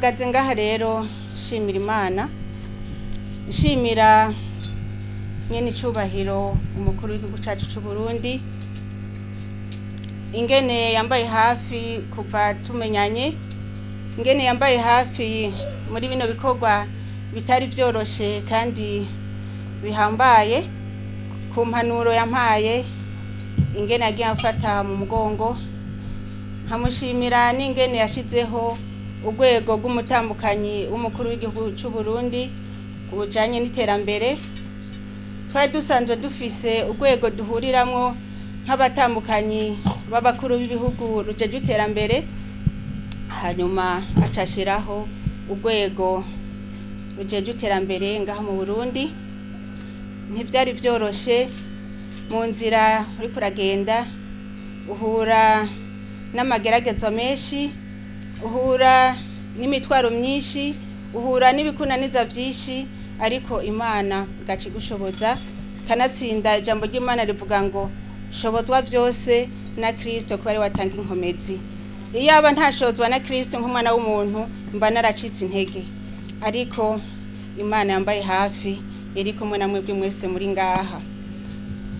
mpagaze ngaha rero shimira Imana, shimira nyene icubahiro umukuru w'igihugu cacu c'u Burundi, ingene yambaye hafi kuva tumenyanye, ingene yambaye hafi muri bino bikorwa bitari vyoroshe kandi bihambaye, ku mpanuro yampaye, ingene yagiye amfata mu mugongo, nkamushimira n'ingene yashizeho urwego rw'umutambukanyi w'umukuru w'igihugu c'u Burundi kubujanye n'iterambere. Twari dusanzwe dufise urwego duhuriramwo nk'abatambukanyi b'abakuru b'ibihugu rujeje iterambere, hanyuma acashiraho urwego rujeje iterambere ngaha mu Burundi. Ntivyari vyoroshe, mu nzira uriko uragenda uhura n'amageragezo menshi, uhura n'imitwaro myinshi, uhura n'ibikunaniza vyinshi, ariko Imana igaca igushoboza, kanatsinda ijambo ry'Imana rivuga ngo shobozwa vyose na Kristo kuba ari watanga inkomezi. Iyo aba ntashobozwa na Kristo nk'umwana w'umuntu mba naracitse intege, ariko Imana yambaye hafi iri kumwe na mwebwe mwese muri ngaha.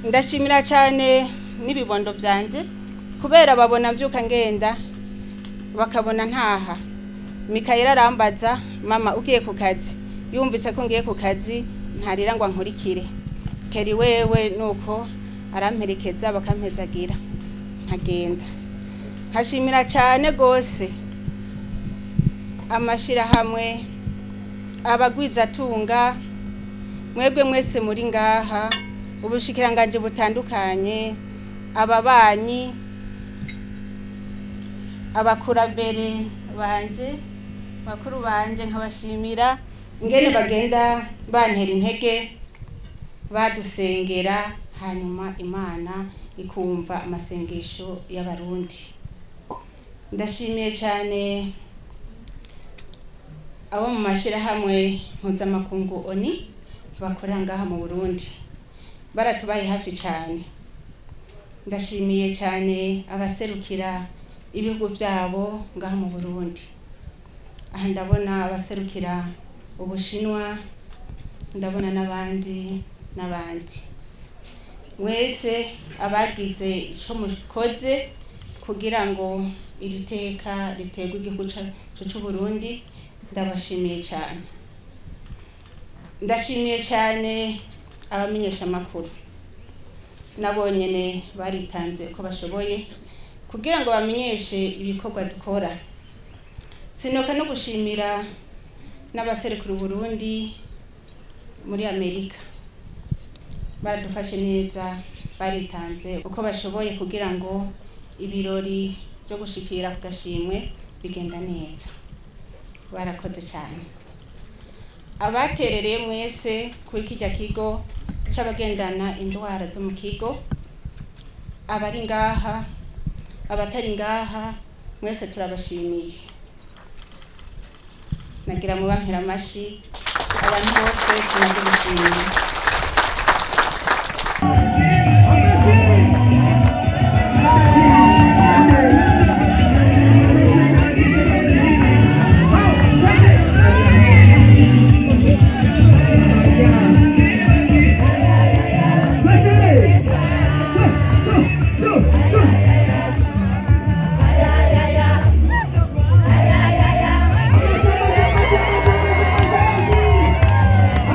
Ndashimira cyane n'ibibondo vyanje kubera babona mvyuka ngenda bakabona ntaha. Mikayeli arambaza, mama ugiye ku kazi? Yumvise ko ngiye ku kazi ntarira ngo ankurikire. Keri wewe nuko aramperekeza bakampezagira nkagenda. Nkashimira cyane gose amashirahamwe, abagwizatunga, mwebwe mwese muri ngaha, ubushikiranganje butandukanye, ababanyi, abakurambere banje, bakuru banje, nkabashimira ingene bagenda bantera intege, badusengera, hanyuma Imana ikumva amasengesho y'abarundi. Ndashimiye cyane abo mu mashirahamwe mpuzamakungu ONU bakorera ngaha mu Burundi, baratubaye hafi cyane. Ndashimiye cyane abaserukira ibihugu vyabo ngaha mu Burundi. Aha ndabona abaserukira Ubushinwa, ndabona n'abandi. Mwese abagize ico mukoze kugira ngo iri teka ritegwe igihugu c'u Burundi, ndabashimiye cyane. Ndashimiye cyane abamenyesha amakuru, nabo nyene baritanze uko bashoboye kugira ngo bamenyeshe ibikorwa dukora. Sinoka no gushimira n'abaserukira Burundi muri Amerika, baradufashe neza, baritanze uko bashoboye kugira ngo ibirori byo gushikira ku gashimwe bigenda neza. Barakoze cyane. Abaterereye mwese kuri kijya kigo c'abagendana indwara zo mu kigo, abari ngaha, abatari ngaha, mwese turabashimiye. Nagira mu bampera amashi abantu bose tunabishimiye.